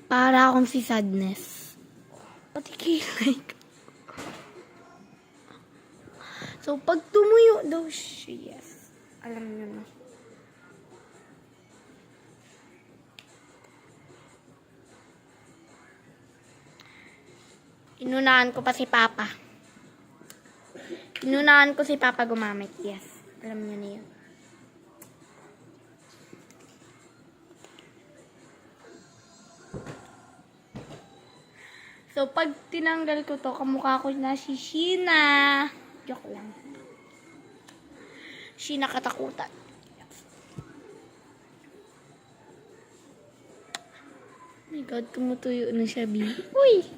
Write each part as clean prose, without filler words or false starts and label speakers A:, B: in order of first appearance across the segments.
A: Para akong si Sadness. Pati kilay ko. So, pag tumuyo daw siya, yes. Alam niyo na. Inunahan ko pa si Papa. Inunahan ko si Papa gumamit. Yes. Alam niyo na yun. So, pag tinanggal ko to, kamukha ko na si Sheena. Joke lang. Sheena katakutan. Oh my God, tumutuyo na siya, B. Uy!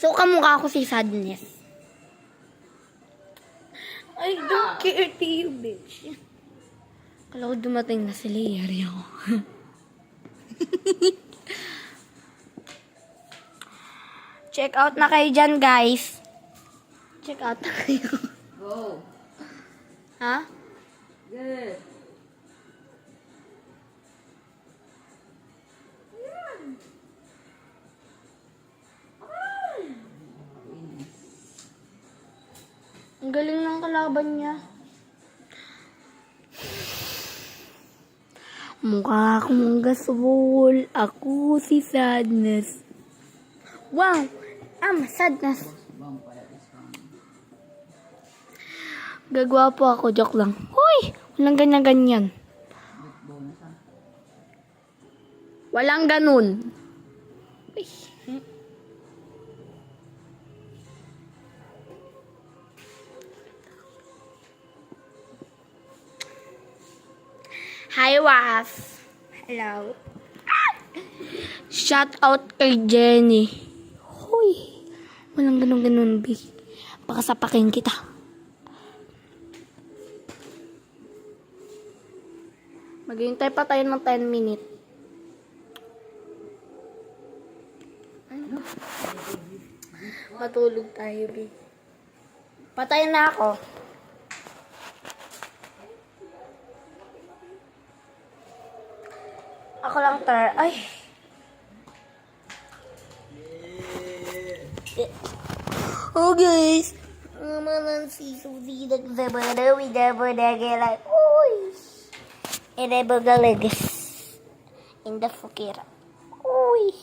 A: So, kamukha ko si Sadness. I don't care to you, bitch. Kala ko dumating na si Larry ako. Check out na kayo dyan, guys. Check out na kayo.
B: Go.
A: Ha?
B: Good.
A: Ang galing ng kalaban niya. Mukha akong gasol. Ako si Sadness. Wow! Sadness. Gagawa po ako. Joke lang. Hoy! Walang ganyan-ganyan. Walang ganun. Uy. Hi, Was. Hello. Shout out kay Jenny. Hoy. Walang ganun-ganun, B. Baka sapakin kita. Maghihintay pa tayo ng 10 minutes. Ano? Matulog tayo, B. Patay na ako. Ako lang, Ay. Oh, guys. Naman si Suzy nagsabada. We never like, uy. And I bagalagas. In the fukira. Uy.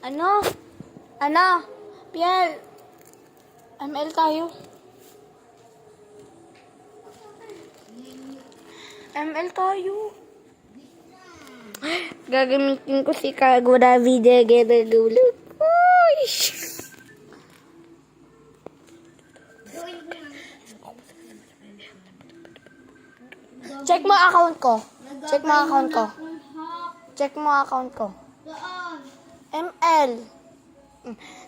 A: Ano? Piel. ML tayo. ML tayo. Gagamitin ko si Kagura video gagawin. Uy! Check mo account ko. ML.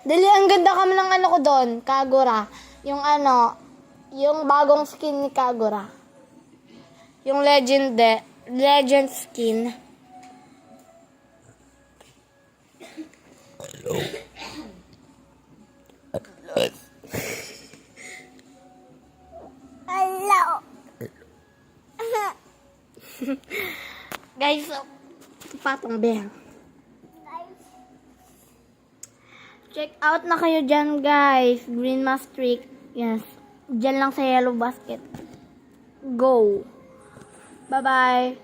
A: Dali, ang ganda kami ng ano ko doon, Kagura. Yung bagong skin ni Kagura. Yung legend skin. Hello. Guys, patong bell. Check out na kayo dyan, guys. Green Maastricht. Yes. Dyan lang sa yellow basket. Go. Bye-bye.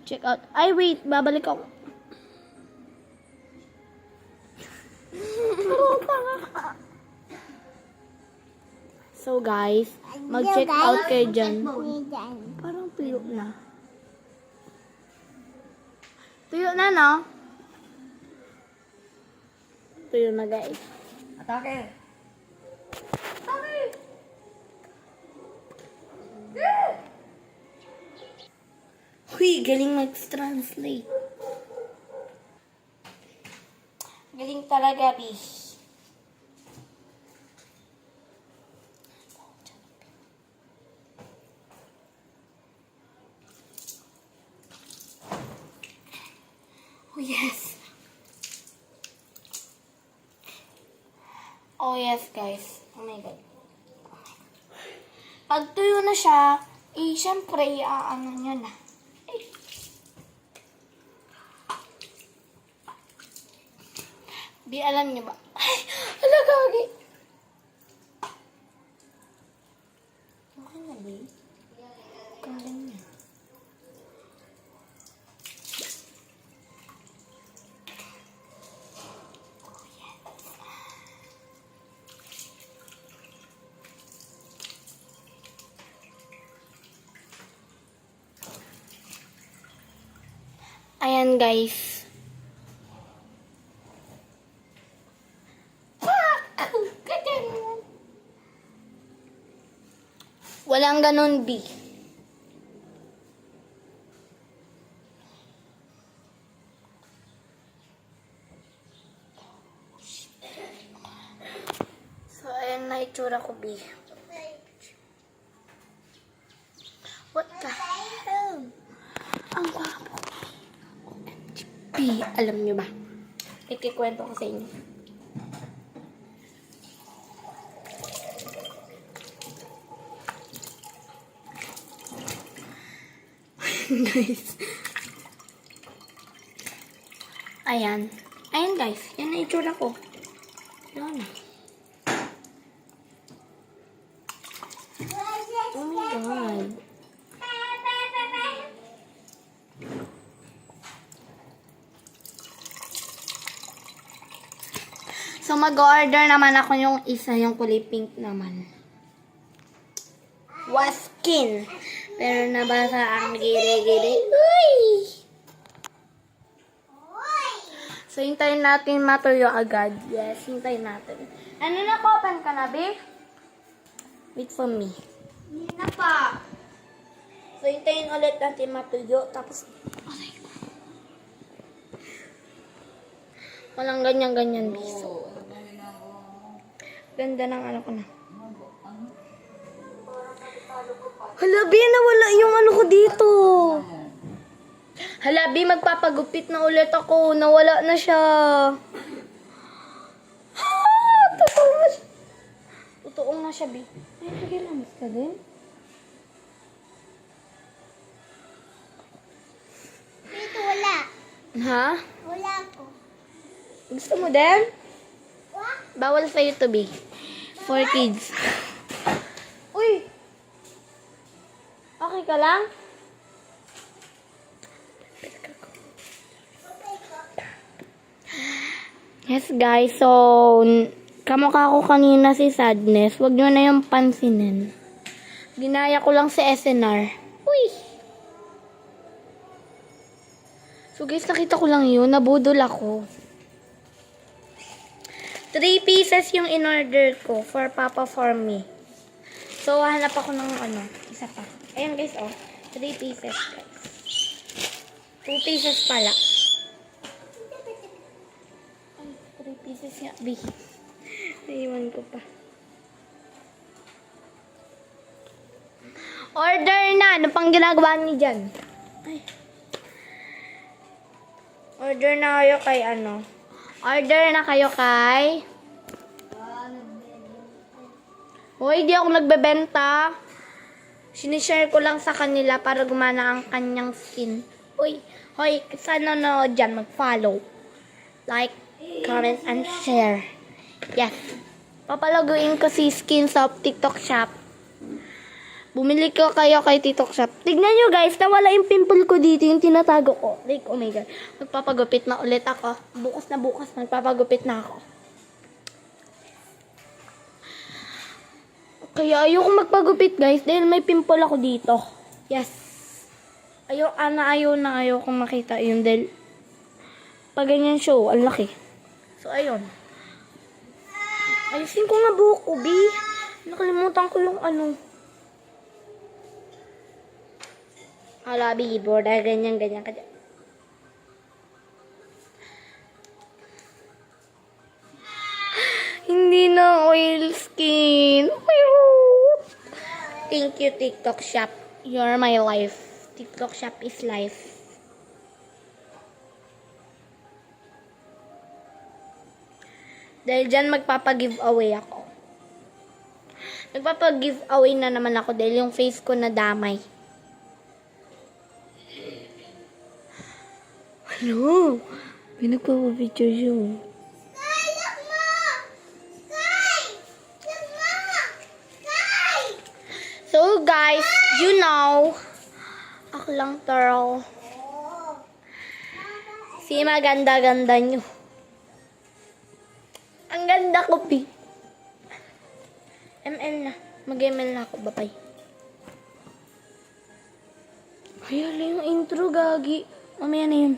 A: Check out. Ay, wait. Babalik ako. So, guys, mag-check out kayo dyan. Parang tuyo na. Tuyo na, no? Tuyo na, guys.
B: Atake.
A: Huy, galing mag-translate. Galing talaga, bish. Oh, yes. Oh, yes, guys. Oh, my God. Pag tuyo na siya, Siyempre, ano nyo na. Bi, alam nyo ba? Ay, ala, gagi. Okay na, Bi. Kaya niya. Ayan, guys. Walang ganun, B. So, ayan na itsura ko, B. What the hell? Ang guwapo. B, alam nyo ba? Ikikwento ko sa inyo. Guys. Ayan. Ayan, guys. Yan na itsura ko. Yan na. Oh my God. So, mag-order naman ako yung isa, yung kulay pink naman. Waskin. Pero nabasa ang gire-gire. Uy! So, hintayin natin matuyo agad. Yes, hintayin natin. Ano na, open ka na, babe? Wait for me. Hindi na pa. So, hintayin ulit natin matuyo. Tapos, aray ko. Walang ganyan-ganyan, biso. Ganda ng ano ko na. Hala, Bi, nawala yung ano ko dito. Hala, Bi, magpapagupit na ulit ako. Nawala na siya. Totoo na siya. Totoo na siya, Bi. Ay, nagilamis ka din?
C: Dito wala.
A: Ha?
C: Wala ko.
A: Gusto mo din? Bawal sa'yo to, Bi. For kids. Uy! Okay ka lang? Yes, guys. So, kamukha ko kanina si Sadness. Huwag nyo na yung pansinin. Ginaya ko lang si SNR. Uy! So, guys, nakita ko lang yun. Nabudol ako. 3 pieces yung in-order ko for Papa for me. So, hanap ako ng ano, isa pa. Ayan, guys, oh. 3 pieces, guys. 2 pieces pala. Ay, 3 pieces nga, B. Naiwan ko pa. Order na! Ano pang ginagawa niyo dyan? Ay. Order na kayo kay ano? Order na kayo kay... Hoy, di ako nagbebenta. Sinishare ko lang sa kanila para gumana ang kanyang skin. Uy, hoy, sana na dyan mag-follow. Like, comment, and share. Yes. Papalaguin ko si Skin sa TikTok shop. Bumili ko kayo kay TikTok shop. Tignan nyo guys, nawala yung pimple ko dito, yung tinatago ko. Like, oh my God. Magpapagupit na ulit ako. Bukas na bukas, magpapagupit na ako. Kaya ayoko magpagupit guys dahil may pimple ako dito. Yes. Ayaw kong makita yun dahil pag ganyan show, ang laki. So ayun. Ayusin ko nga buhok ko, B. Nakalimutan ko yung ano. Hala, B, border, ganyan ka dyan. Hindi na oil skin. Thank you, TikTok shop. You're my life. TikTok shop is life. Dahil dyan magpapag-giveaway ako. Nagpapag-giveaway na naman ako dahil yung face ko na damay. Ano? May nagpapapicture yun.
C: Sky, look mo! Sky! Look mo! Sky!
A: So guys, you know, ako lang taro. Si maganda-ganda nyo. Ang ganda ko, Pi. ML na. Mag-ML na ako. Bye-bye. Ay, ala yung intro, gagi. Mamaya na yun.